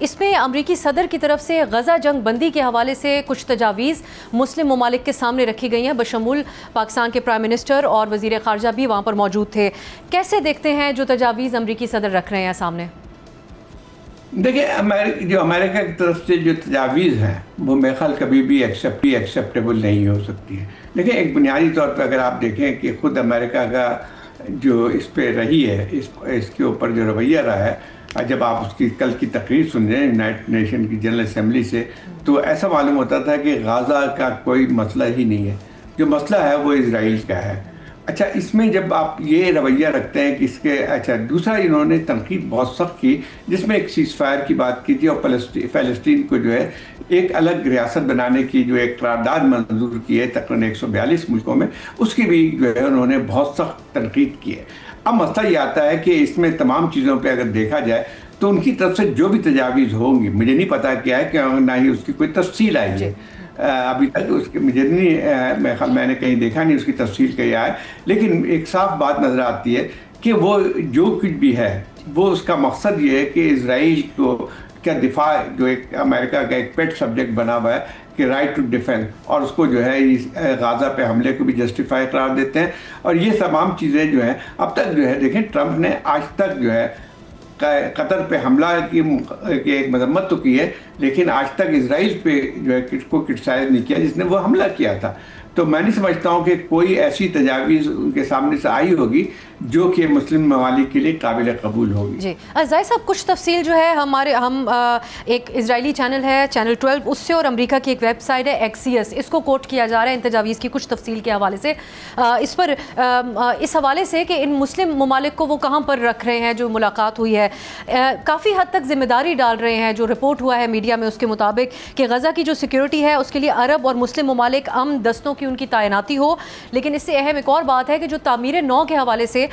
اس میں امریکی صدر کی طرف سے غزہ جنگ بندی کے حوالے سے کچھ تجاویز مسلم ممالک کے سامنے رکھی گئی ہیں، بشمول پاکستان کے پرائم منسٹر اور وزیر خارجہ بھی وہاں پر موجود تھے. کیسے دیکھتے ہیں جو تجاویز امریکی صدر رکھ رہے ہیں سامنے؟ دیکھیں، جو امریکہ کی طرف سے جو تجاویز ہیں وہ میرے خیال کبھی بھی ایکسیپٹیبل نہیں ہو سکتی ہیں. لیکن ایک بنیادی طور پہ اگر آپ دیکھیں کہ خود امریکہ کا جو اس پہ رہی ہے، اس کے اوپر جو رویہ رہا ہے، جب آپ اس کی کل کی تقریر سن رہے ہیں یونائٹڈ نیشن کی جنرل اسمبلی سے، تو ایسا معلوم ہوتا تھا کہ غزہ کا کوئی مسئلہ ہی نہیں ہے، جو مسئلہ ہے وہ اسرائیل کا ہے. اچھا، اس میں جب آپ یہ رویہ رکھتے ہیں کہ اس کے دوسرا انہوں نے تنقید بہت سخت کی، جس میں ایک سیز فائر کی بات کی تھی اور فلسطین کو جو ہے ایک الگ ریاست بنانے کی جو ایک قرارداد منظور کی ہے تقریباً 142 ملکوں میں، اس کی بھی جو ہے انہوں نے بہت سخت تنقید کی ہے. اب مسئلہ یہ آتا ہے کہ اس میں تمام چیزوں پہ اگر دیکھا جائے تو ان کی طرف سے جو بھی تجاویز ہوں گی، مجھے نہیں پتا کیا ہے کہ نہ ہی اس کی کوئی تفصیل آئی ہے ابھی تک، اس کے مجھے نہیں، میں نے کہیں دیکھا نہیں اس کی تفصیل کیا ہے. لیکن ایک صاف بات نظر آتی ہے کہ وہ جو کچھ بھی ہے وہ اس کا مقصد یہ ہے کہ اسرائیل کو کیا دفاع، جو ایک امریکہ کا ایک پیٹ سبجیکٹ بنا ہوا ہے کہ رائٹ ٹو ڈیفینس، اور اس کو جو ہے غزہ پہ حملے کو بھی جسٹیفائی قرار دیتے ہیں. اور یہ تمام چیزیں جو ہیں اب تک جو ہے دیکھیں ٹرمپ نے آج تک جو ہے قطر پہ حملہ کی ایک مذمت تو کی ہے، لیکن آج تک اسرائیل پہ جو ہے کو کرٹیسائز نہیں کیا جس نے وہ حملہ کیا تھا. تو میں نہیں سمجھتا ہوں کہ کوئی ایسی تجاویز ان کے سامنے سے آئی ہوگی جو کہ مسلم ممالک کے لیے قابل قبول ہوگی. جی زاہد صاحب، کچھ تفصیل جو ہے ہم ایک اسرائیلی چینل ہے چینل 12، اس سے اور امریکہ کی ایک ویب سائٹ ہے ایکسیس، اس کو کوٹ کیا جا رہا ہے ان تجاویز کی کچھ تفصیل کے حوالے سے، اس پر اس حوالے سے کہ ان مسلم ممالک کو وہ کہاں پر رکھ رہے ہیں جو ملاقات ہوئی ہے، کافی حد تک ذمہ داری ڈال رہے ہیں. جو رپورٹ ہوا ہے میڈیا میں اس کے مطابق کہ غزہ کی جو سیکیورٹی ہے اس کے لیے عرب اور مسلم ممالک امن دستوں کی ان کی تعیناتی ہو. لیکن اس سے اہم ایک اور بات ہے کہ جو تعمیر نو کے حوالے سے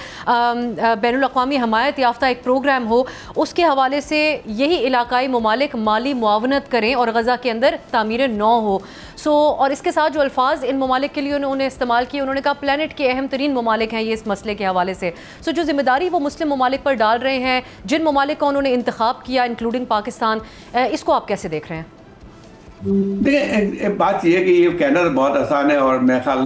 بین الاقوامی حمایت یافتہ ایک پروگرام ہو، اس کے حوالے سے یہی علاقائی ممالک مالی معاونت کریں اور غزہ کے اندر تعمیر نو ہو. اور اس کے ساتھ جو الفاظ ان ممالک کے لیے انہوں نے استعمال کیے، انہوں نے کہا پلانٹ کے اہم ترین ممالک ہیں یہ اس مسئلے کے حوالے سے. جو ذمہ داری وہ مسلم ممالک پر ڈال رہے ہیں، جن ممالک کا انہوں نے انتخاب کیا انکلوڈنگ پاکستان، اس کو آپ کیسے دیکھ رہے ہیں؟ دیکھیں، بات یہ ہے کہ یہ کہنا تو بہت آسان ہے، اور میرے خیال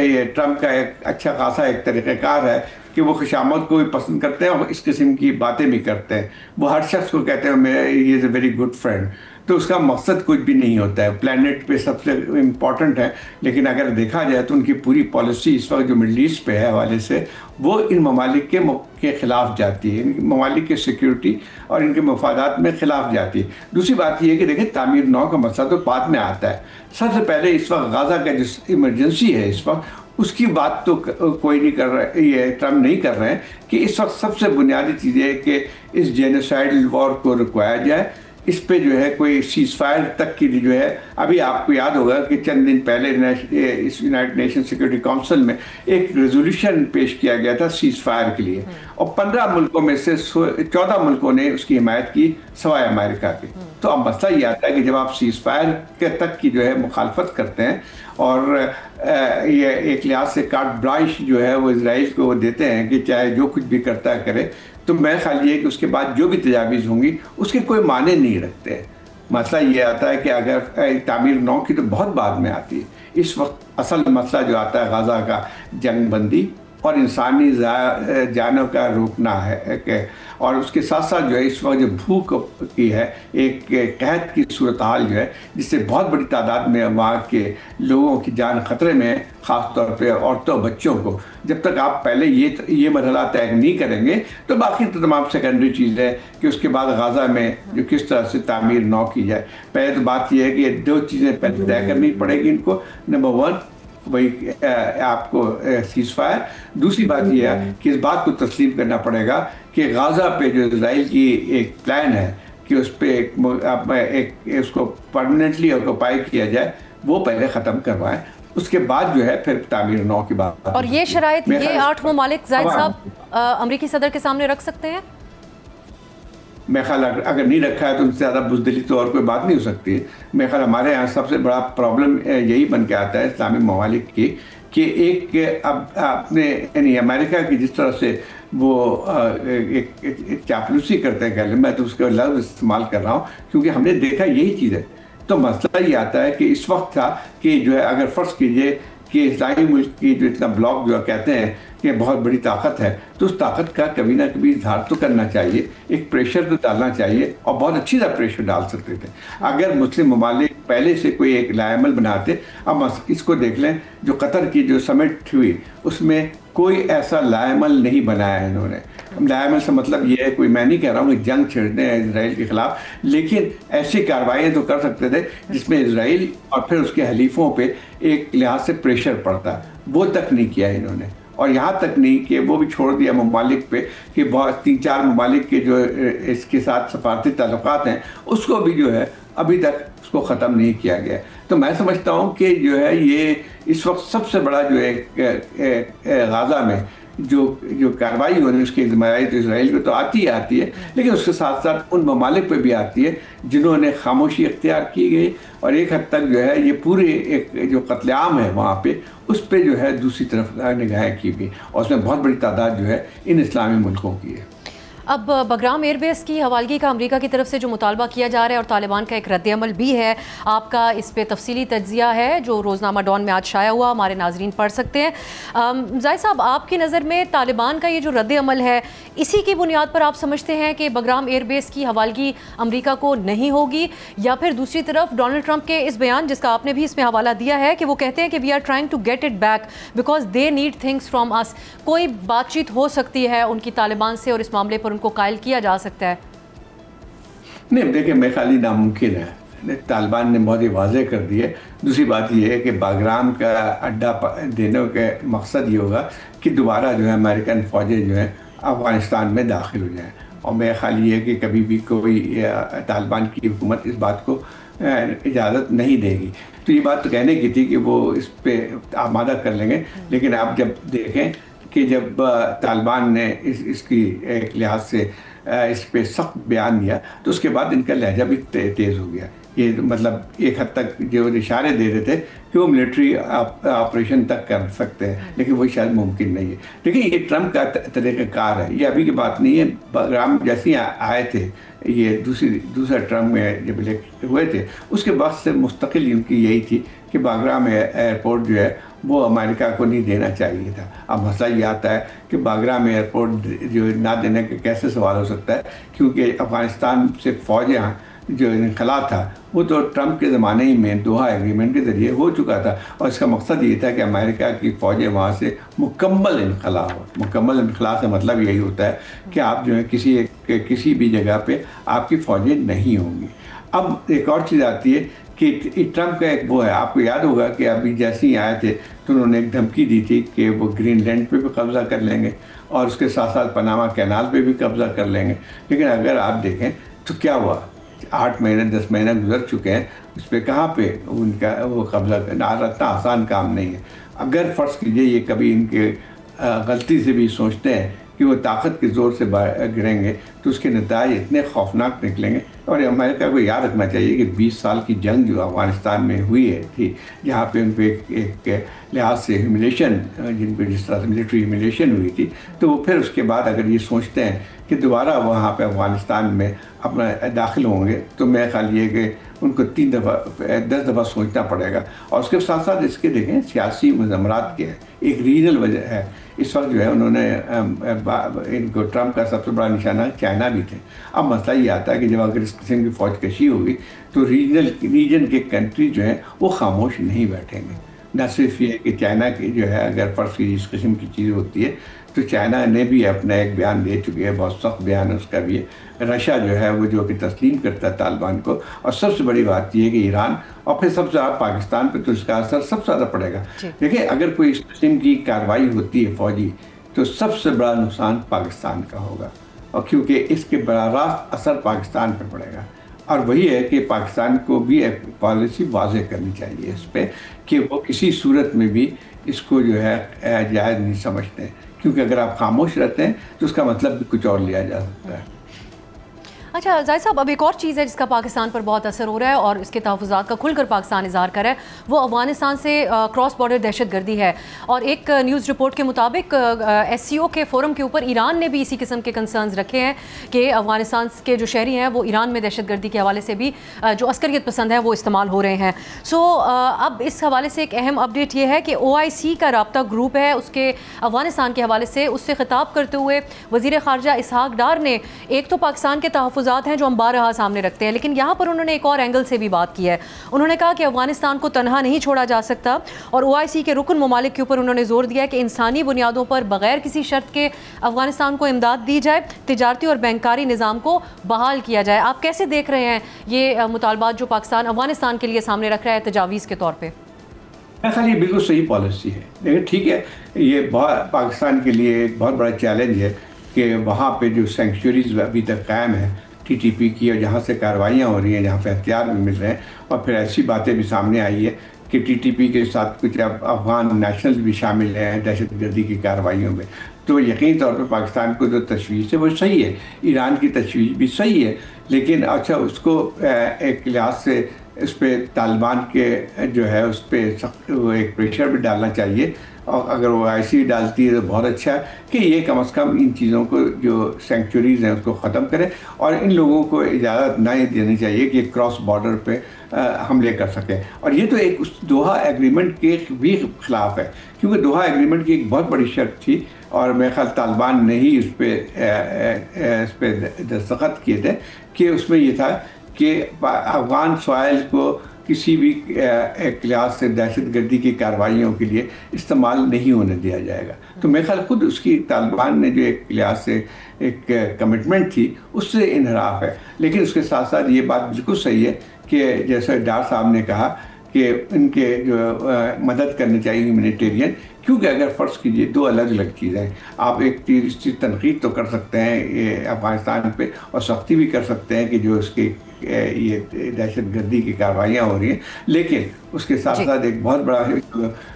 یہ ٹرمپ کا ایک اچھا خاصا ایک طریقہ کار ہے کہ وہ خوشامد کو بھی پسند کرتے ہیں اور اس قسم کی باتیں بھی کرتے ہیں. وہ ہر شخص کو کہتے ہیں ہی از اے ویری گڈ فرینڈ، تو اس کا مقصد کچھ بھی نہیں ہوتا ہے. پلانٹ پہ سب سے امپورٹنٹ ہے، لیکن اگر دیکھا جائے تو ان کی پوری پالیسی اس وقت جو مڈل ایسٹ پہ ہے حوالے سے وہ ان ممالک کے خلاف جاتی ہے، ان ممالک کے سیکیورٹی اور ان کے مفادات میں خلاف جاتی ہے. دوسری بات یہ ہے کہ دیکھیں تعمیر نو کا مسئلہ تو بعد میں آتا ہے. سب سے پہلے اس وقت غزہ کا جس ایمرجنسی ہے اس وقت، اس کی بات تو کوئی نہیں کر رہا، یہ ٹرمپ نہیں کر رہے ہیں کہ اس وقت سب سے بنیادی چیز ہے کہ اس جینوسائیڈل وار کو رکوایا جائے. اس پہ جو ہے کوئی سیز فائر تک کی جو ہے، ابھی آپ کو یاد ہوگا کہ چند دن پہلے اس یونائٹڈ نیشن سیکورٹی کونسل میں ایک ریزولوشن پیش کیا گیا تھا سیز فائر کے لیے، اور 15 ملکوں میں سے 14 ملکوں نے اس کی حمایت کی سوائے امریکہ کے. تو اب مسئلہ یہ آتا ہے کہ جب آپ سیز فائر کے تک کی جو ہے مخالفت کرتے ہیں اور یہ ایک لحاظ سے کارٹ بلانش جو ہے وہ اسرائیل کو دیتے ہیں کہ چاہے جو کچھ بھی کرتا ہے کرے، تو میں خیال یہ ہے کہ اس کے بعد جو بھی تجاویز ہوں گی اس کے کوئی معنی نہیں رکھتے. مسئلہ یہ آتا ہے کہ اگر تعمیر نو کی تو بہت بعد میں آتی ہے. اس وقت اصل مسئلہ جو آتا ہے غزہ کا جنگ بندی اور انسانی جانوں کا روکنا ہے کہ، اور اس کے ساتھ ساتھ جو ہے اس وقت جو بھوک کی ہے، ایک قحط کی صورتحال جو ہے جس سے بہت بڑی تعداد میں وہاں کے لوگوں کی جان خطرے میں، خاص طور پہ عورتوں بچوں کو. جب تک آپ پہلے یہ مرحلہ طے نہیں کریں گے تو باقی تو تمام سیکنڈری چیز ہے کہ اس کے بعد غزہ میں جو کس طرح سے تعمیر نو کی جائے. پہلے تو بات یہ ہے کہ 2 چیزیں پہلے طے کرنی پڑے گی ان کو. نمبر 1 وہی آپ کو سیز فائر. دوسری بات یہ ہے کہ اس بات کو تسلیم کرنا پڑے گا کہ غزہ پہ جو اسرائیل کی ایک پلان ہے کہ اس پہ اس کو پرماننٹلی آکوپائی کیا جائے، وہ پہلے ختم کروائیں. اس کے بعد جو ہے پھر تعمیر نو کی بات. اور یہ شرائط یہ 8 ممالک زاہد صاحب امریکی صدر کے سامنے رکھ سکتے ہیں؟ میرے خیال اگر نہیں رکھا ہے تو ان سے زیادہ بزدلی تو اور کوئی بات نہیں ہو سکتی ہے. میرے خیال ہمارے یہاں سب سے بڑا پرابلم یہی بن کے آتا ہے اسلامی ممالک کی کہ ایک اب اپنے یعنی امریکہ کی جس طرح سے وہ ایک چاپلوسی کرتے ہیں، کہہ لیں، میں تو اس کا لفظ استعمال کر رہا ہوں کیونکہ ہم نے دیکھا یہی چیز ہے. تو مسئلہ یہ آتا ہے کہ اس وقت تھا کہ جو ہے اگر فرض کیجئے کہ اسلامی ملک کی جو اتنا بلاک جو کہتے ہیں کہ بہت بڑی طاقت ہے، تو اس طاقت کا کبھی نہ کبھی اظہار تو کرنا چاہیے، ایک پریشر تو ڈالنا چاہیے، اور بہت اچھی طرح پریشر ڈال سکتے تھے اگر مسلم ممالک پہلے سے کوئی ایک لائے عمل بناتے. اب اس کو دیکھ لیں، جو قطر کی جو سمٹ ہوئی اس میں کوئی ایسا لائے عمل نہیں بنایا ہے انہوں نے. لائے عمل سے مطلب یہ ہے، کوئی میں نہیں کہہ رہا ہوں کہ جنگ چھیڑنے ہیں اسرائیل کے خلاف، لیکن ایسی کارروائیاں تو کر سکتے تھے جس میں اسرائیل اور پھر اس کے حلیفوں پہ ایک لحاظ سے پریشر پڑتا. وہ تک نہیں کیا انہوں نے، اور یہاں تک نہیں کہ وہ بھی چھوڑ دیا ممالک پہ کہ بہت 3-4 ممالک کے جو اس کے ساتھ سفارتی تعلقات ہیں اس کو بھی جو ہے ابھی تک اس کو ختم نہیں کیا گیا. تو میں سمجھتا ہوں کہ جو ہے یہ اس وقت سب سے بڑا جو ایک غازہ میں جو کارروائی ہو رہی ہے اس کی ذمہ داری تو اسرائیل کو تو آتی ہے، لیکن اس کے ساتھ ساتھ ان ممالک پہ بھی آتی ہے جنہوں نے خاموشی اختیار کی گئی، اور ایک حد تک جو ہے یہ پورے ایک جو قتل عام ہے وہاں پہ اس پہ جو ہے دوسری طرف نگاہیں کی گئی، اور اس میں بہت بڑی تعداد جو ہے ان اسلامی ملکوں کی ہے. اب بگرام ایئر بیس کی حوالگی کا امریکہ کی طرف سے جو مطالبہ کیا جا رہا ہے اور طالبان کا ایک رد عمل بھی ہے، آپ کا اس پہ تفصیلی تجزیہ ہے جو روزنامہ ڈان میں آج شائع ہوا، ہمارے ناظرین پڑھ سکتے ہیں. زاہد صاحب، آپ کی نظر میں طالبان کا یہ جو رد عمل ہے اسی کی بنیاد پر آپ سمجھتے ہیں کہ بگرام ایئر بیس کی حوالگی امریکہ کو نہیں ہوگی، یا پھر دوسری طرف ڈونلڈ ٹرمپ کے اس بیان جس کا آپ نے بھی اس میں حوالہ دیا ہے کہ وہ کہتے ہیں کہ we are trying to get it back because they need things from us, کوئی بات چیت ہو سکتی ہے ان کی طالبان سے اور اس معاملے پر ان کو قائل کیا جا سکتا ہے؟ نہیں، دیکھیں میں خالی ناممکن ہے، طالبان نے بہت ہی واضح کر دی ہے. دوسری بات یہ ہے کہ باگرام کا اڈا دینے کا مقصد یہ ہوگا کہ دوبارہ جو ہے امریکن فوجیں جو ہیں افغانستان میں داخل ہو جائیں، اور میرا خیال یہ ہے کہ کبھی بھی کوئی طالبان کی حکومت اس بات کو اجازت نہیں دے گی. تو یہ بات تو کہنے کی تھی کہ وہ اس پہ آمادہ کر لیں گے، لیکن آپ جب دیکھیں کہ جب طالبان نے اس کی ایک لحاظ سے اس پہ سخت بیان دیا تو اس کے بعد ان کا لہجہ بھی تیز ہو گیا. یہ مطلب ایک حد تک جو اشارے دے رہے تھے کہ وہ ملٹری آپریشن تک کر سکتے ہیں، لیکن وہ شاید ممکن نہیں ہے. لیکن یہ ٹرمپ کا طریقہ کار ہے، یہ ابھی کی بات نہیں ہے. بگرام جیسے آئے تھے، یہ دوسرا ٹرمپ میں جب الیکٹ ہوئے تھے اس کے بعد سے مستقل ان کی یہی تھی کہ باگرام ایئرپورٹ جو ہے وہ امریکہ کو نہیں دینا چاہیے تھا. اب مسئلہ یہ آتا ہے کہ باگرام ایئرپورٹ جو نہ دینے کا کیسے سوال ہو سکتا ہے، کیونکہ افغانستان سے فوجیں جو انخلا تھا وہ تو ٹرمپ کے زمانے ہی میں دوحہ ایگریمنٹ کے ذریعے ہو چکا تھا، اور اس کا مقصد یہ تھا کہ امریکہ کی فوجیں وہاں سے مکمل انخلا ہو. مکمل انخلا سے مطلب یہی ہوتا ہے کہ آپ جو ہے کسی بھی جگہ پہ آپ کی فوجیں نہیں ہوں گی. اب ایک اور چیز آتی ہے کہ ٹرمپ کا ایک وہ ہے، آپ کو یاد ہوگا کہ ابھی جیسے ہی آئے تھے تو انہوں نے ایک دھمکی دی تھی کہ وہ گرین لینڈ پہ بھی قبضہ کر لیں گے اور اس کے ساتھ ساتھ پناما کینال پہ بھی قبضہ کر لیں گے. لیکن اگر آپ دیکھیں تو کیا ہوا، 8 مہینے 10 مہینے گزر چکے ہیں، اس پہ کہاں پہ ان کا وہ قبضہ کرنا اتنا آسان کام نہیں ہے. اگر فرض کیجئے یہ کبھی ان کے غلطی سے بھی سوچتے ہیں کہ وہ طاقت کے زور سے گریں گے تو اس کے نتائج اتنے خوفناک نکلیں گے. اور امریکہ کو یاد رکھنا چاہیے کہ 20 سال کی جنگ جو افغانستان میں ہوئی تھی، جہاں پہ ان پہ ایک لحاظ سے ہیوملیشن، جن پہ جس طرح سے ملٹری ہیوملیشن ہوئی تھی، تو وہ پھر اس کے بعد اگر یہ سوچتے ہیں کہ دوبارہ وہاں پہ افغانستان میں اپنا داخل ہوں گے تو میرا خیال یہ کہ ان کو 10 دفعہ سوچنا پڑے گا. اور اس کے ساتھ ساتھ اس کے دیکھیں سیاسی مضمرات کے ایک ریجنل وجہ ہے. اس وقت جو ہے انہوں نے ان کو ٹرمپ کا سب سے بڑا نشانہ چائنا بھی تھے. اب مسئلہ یہ آتا ہے کہ جب اگر اس قسم کی فوج کشی ہوگی تو ریجن کے کنٹری جو ہیں وہ خاموش نہیں بیٹھیں گے. نہ صرف یہ کہ چائنا کی جو ہے اگر فرض کی اس قسم کی چیز ہوتی ہے تو چائنا نے بھی اپنا ایک بیان دے چکی ہے، بہت سخت بیان ہے اس کا بھی ہے. رشیا جو ہے وہ جو کہ تسلیم کرتا ہے طالبان کو. اور سب سے بڑی بات یہ ہے کہ ایران، اور پھر سب سے زیادہ پاکستان پہ تو اس کا اثر سب سے زیادہ پڑے گا. دیکھیں اگر کوئی اس قسم کی کارروائی ہوتی ہے فوجی تو سب سے بڑا نقصان پاکستان کا ہوگا، اور کیونکہ اس کے براہ راست اثر پاکستان پہ پڑے گا. اور وہی ہے کہ پاکستان کو بھی ایک پالیسی واضح کرنی چاہیے اس پہ کہ وہ کسی صورت میں بھی اس کو جو ہے جائز نہیں سمجھتے، کیونکہ اگر آپ خاموش رہتے ہیں تو اس کا مطلب بھی کچھ اور لیا جا سکتا ہے. اچھا زاہد صاحب، اب ایک اور چیز ہے جس کا پاکستان پر بہت اثر ہو رہا ہے اور اس کے تحفظات کا کھل کر پاکستان اظہار کر رہا ہے، وہ افغانستان سے کراس بارڈر دہشت گردی ہے. اور ایک نیوز رپورٹ کے مطابق SCO کے فورم کے اوپر ایران نے بھی اسی قسم کے کنسرنز رکھے ہیں کہ افغانستان کے جو شہری ہیں وہ ایران میں دہشت گردی کے حوالے سے بھی جو عسکریت پسند ہے وہ استعمال ہو رہے ہیں. سو اب اس حوالے سے ایک اہم اپڈیٹ یہ ہے کہ OIC کا رابطہ گروپ ہے، اس کے افغانستان کے حوالے سے اس سے خطاب کرتے ہوئے وزیر خارجہ اسحاق ڈار نے ایک تو پاکستان کے تحفظات ہیں جو ہم بارہا سامنے رکھتے ہیں، لیکن یہاں پر انہوں نے ایک اور اینگل سے بھی بات کی ہے. انہوں نے کہا کہ افغانستان کو تنہا نہیں چھوڑا جا سکتا اور OIC کے رکن ممالک کے اوپر انہوں نے زور دیا کہ انسانی بنیادوں پر بغیر کسی شرط کے افغانستان کو امداد دی جائے، تجارتی اور بینکاری نظام کو بحال کیا جائے. آپ کیسے دیکھ رہے ہیں یہ مطالبات جو پاکستان افغانستان کے لیے سامنے رکھ رہا ہے تجاویز کے طور پہ؟ میرا خیال یہ بالکل صحیح پالیسی ہے. لیکن ٹھیک ہے، یہ پاکستان کے لیے ایک بہت بڑا چیلنج ہے کہ وہاں پہ جو سینکچوریز ابھی تک قائم ہیں TTP کی، اور جہاں سے کارروائیاں ہو رہی ہیں، جہاں پہ ہتھیار بھی مل رہے ہیں، اور پھر ایسی باتیں بھی سامنے آئی ہے کہ TTP کے ساتھ کچھ افغان نیشنلز بھی شامل ہیں دہشت گردی کی کارروائیوں میں. تو یقینی طور پر پاکستان کو جو تشویش ہے وہ صحیح ہے، ایران کی تشویش بھی صحیح ہے، لیکن اچھا اس کو ایک لحاظ سے اس پہ طالبان کے جو ہے اس پہ سخت ایک پریشر بھی ڈالنا چاہیے. اور اگر وہ OIC ڈالتی ہے تو بہت اچھا ہے کہ یہ کم از کم ان چیزوں کو جو سینکچوریز ہیں اس کو ختم کرے، اور ان لوگوں کو اجازت نہ دینی چاہیے کہ کراس بارڈر پہ حملے کر سکیں. اور یہ تو ایک اس دوحہ ایگریمنٹ کے بھی خلاف ہے، کیونکہ دوحہ ایگریمنٹ کی ایک بہت بڑی شرط تھی اور میرے خیال طالبان نے ہی اس پہ دستخط کیے تھے کہ اس میں یہ تھا کہ افغان سوائل کو کسی بھی ایک لحاظ سے دہشت گردی کی کارروائیوں کے لیے استعمال نہیں ہونے دیا جائے گا. تو میرے خیال خود اس کی طالبان نے جو ایک لحاظ سے ایک کمٹمنٹ تھی اس سے انحراف ہے. لیکن اس کے ساتھ ساتھ یہ بات بالکل صحیح ہے کہ جیسے ڈار صاحب نے کہا کہ ان کے جو مدد کرنی چاہیے ہیومینیٹیرین، کیونکہ اگر فرض کیجئے دو الگ الگ چیزیں ہیں. آپ ایک چیز تنقید تو کر سکتے ہیں یہ افغانستان پہ اور سختی بھی کر سکتے ہیں کہ جو اس کے یہ دہشت گردی کی کارروائیاں ہو رہی ہیں، لیکن اس کے ساتھ ساتھ ایک بہت بڑا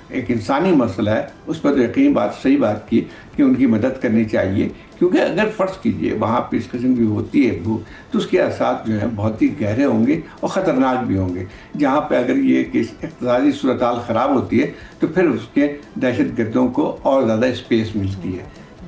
ایک انسانی مسئلہ ہے، اس پر تو یقین صحیح بات کی کہ ان کی مدد کرنی چاہیے. کیونکہ اگر فرض کیجئے وہاں پہ اس قسم کی ہوتی ہے بھوک تو اس کے اثرات جو ہیں بہت ہی گہرے ہوں گے اور خطرناک بھی ہوں گے. جہاں پہ اگر یہ کہ اقتصادی صورتحال خراب ہوتی ہے تو پھر اس کے دہشت گردوں کو اور زیادہ اسپیس ملتی ہے.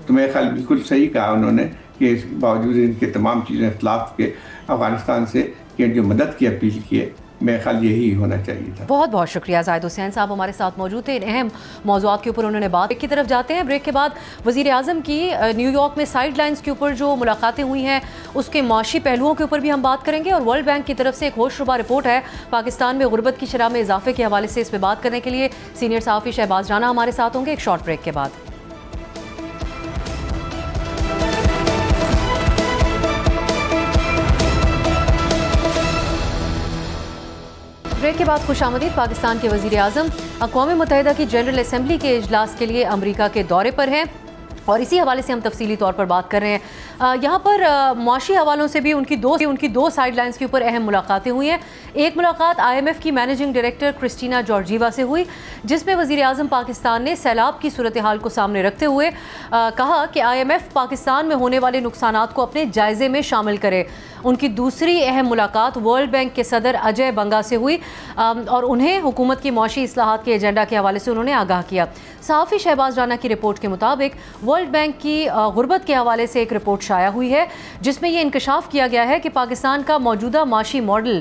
تو میرے خیال بالکل صحیح کہا انہوں نے کہ اس باوجود ان کے تمام چیزیں اختلاف کے افغانستان سے کہ جو مدد کی اپیل کی ہے، میرے خیال یہی ہونا چاہیے تھا. بہت بہت شکریہ زاہد حسین صاحب ہمارے ساتھ موجود تھے. ان اہم موضوعات کے اوپر انہوں نے بات کی طرف جاتے ہیں. بریک کے بعد وزیر اعظم کی نیو یارک میں سائیڈ لائنز کے اوپر جو ملاقاتیں ہوئی ہیں اس کے معاشی پہلوؤں کے اوپر بھی ہم بات کریں گے. اور ورلڈ بینک کی طرف سے ایک ہوش ربا رپورٹ ہے پاکستان میں غربت کی شرح میں اضافے کے حوالے سے. اس پہ بات کرنے کے لیے سینئر صحافی شہباز رانا ہمارے ساتھ ہوں گے ایک شارٹ بریک کے بعد. بریک کے بعد خوش آمدید. پاکستان کے وزیر اعظم اقوام متحدہ کی جنرل اسمبلی کے اجلاس کے لیے امریکہ کے دورے پر ہیں اور اسی حوالے سے ہم تفصیلی طور پر بات کر رہے ہیں. یہاں پر معاشی حوالوں سے بھی ان کی دو سائیڈ لائنز کے اوپر اہم ملاقاتیں ہوئی ہیں. ایک ملاقات IMF کی مینیجنگ ڈائریکٹر کرسٹینا جارجیوا سے ہوئی جس میں وزیر اعظم پاکستان نے سیلاب کی صورتحال کو سامنے رکھتے ہوئے کہا کہ IMF پاکستان میں ہونے والے نقصانات کو اپنے جائزے میں شامل کرے. ان کی دوسری اہم ملاقات ورلڈ بینک کے صدر اجے بنگا سے ہوئی اور انہیں حکومت کی معاشی اصلاحات کے ایجنڈا کے حوالے سے انہوں نے آگاہ کیا. صحافی شہباز رانا کی رپورٹ کے مطابق ورلڈ بینک کی غربت کے حوالے سے ایک رپورٹ شائع ہوئی ہے جس میں یہ انکشاف کیا گیا ہے کہ پاکستان کا موجودہ معاشی ماڈل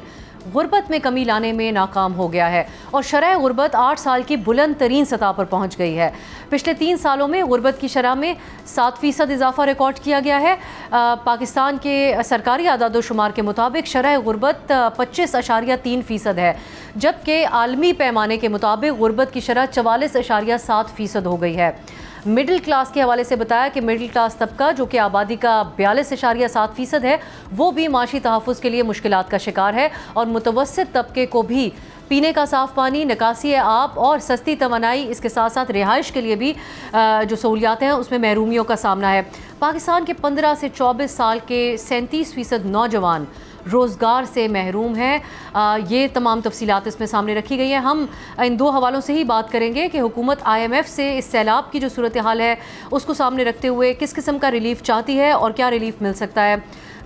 غربت میں کمی لانے میں ناکام ہو گیا ہے اور شرح غربت 8 سال کی بلند ترین سطح پر پہنچ گئی ہے. پچھلے 3 سالوں میں غربت کی شرح میں 7% اضافہ ریکارڈ کیا گیا ہے. پاکستان کے سرکاری اعداد و شمار کے مطابق شرح غربت 25.3% ہے جبکہ عالمی پیمانے کے مطابق غربت کی شرح 44.7% ہو گئی ہے. مڈل کلاس کے حوالے سے بتایا کہ مڈل کلاس طبقہ جو کہ آبادی کا 42.7% ہے وہ بھی معاشی تحفظ کے لیے مشکلات کا شکار ہے اور متوسط طبقے کو بھی پینے کا صاف پانی، نکاسی آب اور سستی توانائی، اس کے ساتھ ساتھ رہائش کے لیے بھی جو سہولیات ہیں اس میں محرومیوں کا سامنا ہے. پاکستان کے 15 سے 24 سال کے 37% نوجوان روزگار سے محروم ہیں. یہ تمام تفصیلات اس میں سامنے رکھی گئی ہیں. ہم ان دو حوالوں سے ہی بات کریں گے کہ حکومت IMF سے اس سیلاب کی جو صورتحال ہے اس کو سامنے رکھتے ہوئے کس قسم کا ریلیف چاہتی ہے اور کیا ریلیف مل سکتا ہے.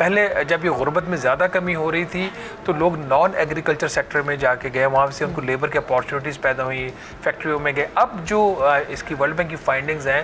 پہلے جب یہ غربت میں زیادہ کمی ہو رہی تھی تو لوگ نان ایگریکلچر سیکٹر میں جا کے گئے, وہاں سے ان کو لیبر کی اپارچونیٹیز پیدا ہوئی, فیکٹریوں میں گئے. اب جو اس کی ورلڈ بینک کی فائنڈنگز ہیں,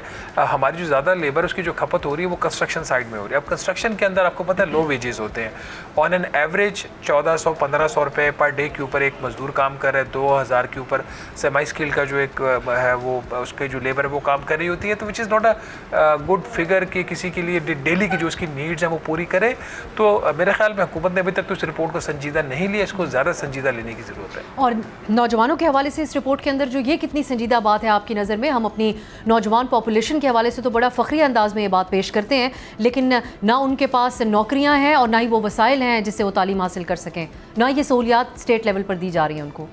ہماری جو زیادہ لیبر اس کی جو کھپت ہو رہی ہے وہ کنسٹرکشن سائڈ میں ہو رہی ہے. اب کنسٹرکشن کے اندر آپ کو پتہ ہے لو ویجز ہوتے ہیں, آن این ایوریج 1400-1500 روپے پر ڈے کے اوپر ایک مزدور کام کر رہا ہے, 2000 کے اوپر سیمی اسکل کا جو ایک ہے وہ اس کے جو لیبر ہے وہ کام کر رہی ہوتی ہے. تو which is not a good figure کہ کسی کے لیے ڈیلی کی جو اس کی نیڈز ہیں وہ پوری کرے. تو میرے خیال میں حکومت نے ابھی تک تو اس رپورٹ کو سنجیدہ نہیں لیا, اس کو زیادہ سنجیدہ لینے کی ضرورت ہے. اور نوجوانوں کے حوالے سے اس رپورٹ کے اندر جو یہ کتنی سنجیدہ بات ہے آپ کی نظر میں؟ ہم اپنی نوجوان پاپولیشن کے حوالے سے تو بڑا فخری انداز میں یہ بات پیش کرتے ہیں, لیکن نہ ان کے پاس نوکریاں ہیں اور نہ ہی وہ وسائل ہیں جس سے وہ تعلیم حاصل کر سکیں, نہ یہ سہولیات اسٹیٹ لیول پر دی جا رہی ہیں ان کو.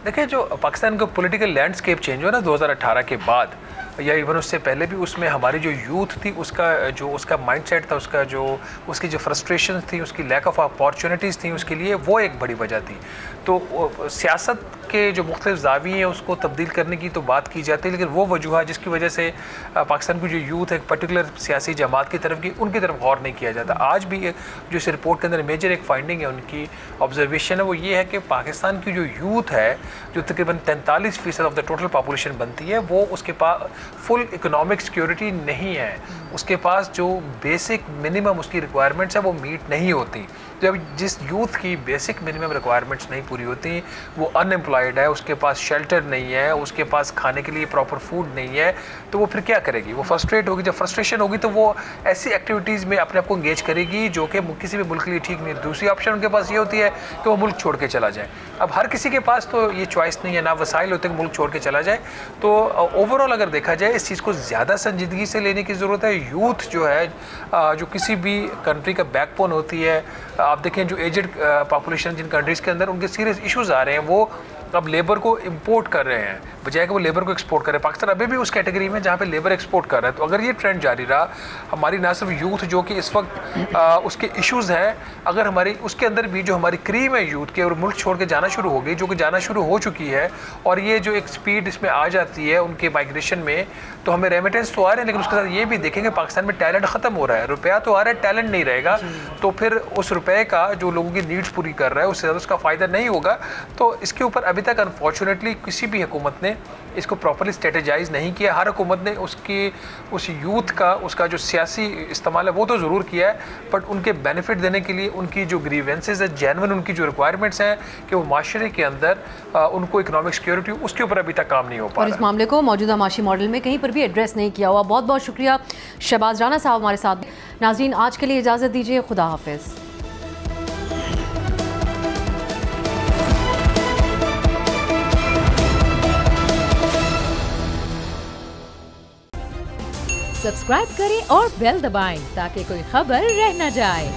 دیکھیں جو پاکستان کا پولیٹیکل لینڈسکیپ چینج ہوا نا 2018 کے بعد, یا ایون اس سے پہلے بھی, اس میں ہماری جو یوتھ تھی اس کا مائنڈ سیٹ تھا, اس کی جو فرسٹریشنز تھیں, اس کی لیک آف اپارچونیٹیز تھیں, اس کے لیے وہ ایک بڑی وجہ تھی. تو سیاست کے جو مختلف زاویے ہیں اس کو تبدیل کرنے کی تو بات کی جاتی ہے, لیکن وہ وجوہات جس کی وجہ سے پاکستان کی جو یوتھ ایک پرٹیکولر سیاسی جماعت کی طرف ان کی طرف غور نہیں کیا جاتا. آج بھی جو اس رپورٹ کے اندر میجر ایک فائنڈنگ ہے, ان کی آبزرویشن ہے, وہ یہ ہے کہ پاکستان کی جو یوتھ ہے جو تقریباً 43% آف دا ٹوٹل پاپولیشن بنتی ہے, وہ اس کے پاس فل اکنامک سیکیورٹی نہیں ہے, اس کے پاس جو بیسک منیمم اس کی ریکوائرمنٹس ہیں وہ میٹ نہیں ہوتی. جب جس یوتھ کی بیسک منیمم ریکوائرمنٹس نہیں پوری ہوتی, وہ ان امپلائڈ ہے, اس کے پاس شیلٹر نہیں ہے, اس کے پاس کھانے کے لیے پراپر فوڈ نہیں ہے, تو وہ پھر کیا کرے گی؟ وہ فرسٹریٹ ہوگی. جب فرسٹریشن ہوگی تو وہ ایسی ایکٹیویٹیز میں اپنے آپ کو انگیج کرے گی جو کہ کسی بھی ملک کے لیے ٹھیک نہیں ہے. دوسری آپشن ان کے پاس یہ ہوتی ہے کہ وہ ملک چھوڑ کے چلا جائے. اب ہر کسی کے پاس تو یہ چوائس نہیں ہے, نہ وسائل ہوتے کہ ملک چھوڑ کے چلا جائے. تو اوور آل اگر دیکھا جائے اس چیز کو زیادہ سنجیدگی سے لینے کی ضرورت ہے. یوتھ جو ہے جو کسی بھی کنٹری کا بیک بون ہوتی ہے, آپ دیکھیں جو ایجڈ پاپولیشن جن کنٹریز کے اندر ان کے سیریس ایشوز آ رہے ہیں, وہ اب لیبر کو امپورٹ کر رہے ہیں بجائے کہ وہ لیبر کو ایکسپورٹ کرے. پاکستان ابھی بھی اس کیٹیگری میں جہاں پہ لیبر ایکسپورٹ کر رہا ہے. تو اگر یہ ٹرینڈ جاری رہا, ہماری نہ صرف یوتھ جو کہ اس وقت اس کے ایشوز ہیں, اگر ہماری اس کے اندر بھی جو ہماری کریم ہے یوتھ کے, اور ملک چھوڑ کے جانا شروع ہو گئی, جو کہ جانا شروع ہو چکی ہے, اور یہ جو ایک سپیڈ اس میں آ جاتی ہے ان کے مائگریشن میں, تو ہمیں ریمیٹنس تو آ رہے ہیں, لیکن اس کے ساتھ یہ بھی دیکھیں کہ پاکستان میں ٹیلنٹ ختم ہو رہا ہے. روپیہ تو آ رہا ہے, ٹیلنٹ نہیں رہے گا, تو پھر اس روپے کا جو لوگوں کی نیڈز پوری کر رہا ہے اس سے زیادہ اس کا فائدہ نہیں ہوگا. تو اس کے اوپر ابھی تک انفارچونیٹلی کسی بھی حکومت نے اس کو پراپرلی اسٹریٹجائز نہیں کیا. ہر حکومت نے اس یوتھ کا اس کا جو سیاسی استعمال ہے وہ تو ضرور کیا ہے, بٹ ان کے بینیفٹ دینے کے لیے ان کی جو گریوینسز ہے, جینون ان کی جو ریکوائرمنٹس ہیں کہ وہ معاشرے کے اندر ان کو اکنامک سیکیورٹی, اس کے اوپر ابھی تک کام نہیں ہو پا رہا. اور اس معاملے کو موجودہ معاشی ماڈل میں کہیں پر بھی ایڈریس نہیں کیا ہوا. بہت بہت شکریہ شہباز رانا صاحب ہمارے ساتھ. ناظرین آج کے لیے اجازت دیجیے, خدا حافظ. سبسکرائب کریں اور بیل دبائیں تاکہ کوئی خبر رہ نہ جائے.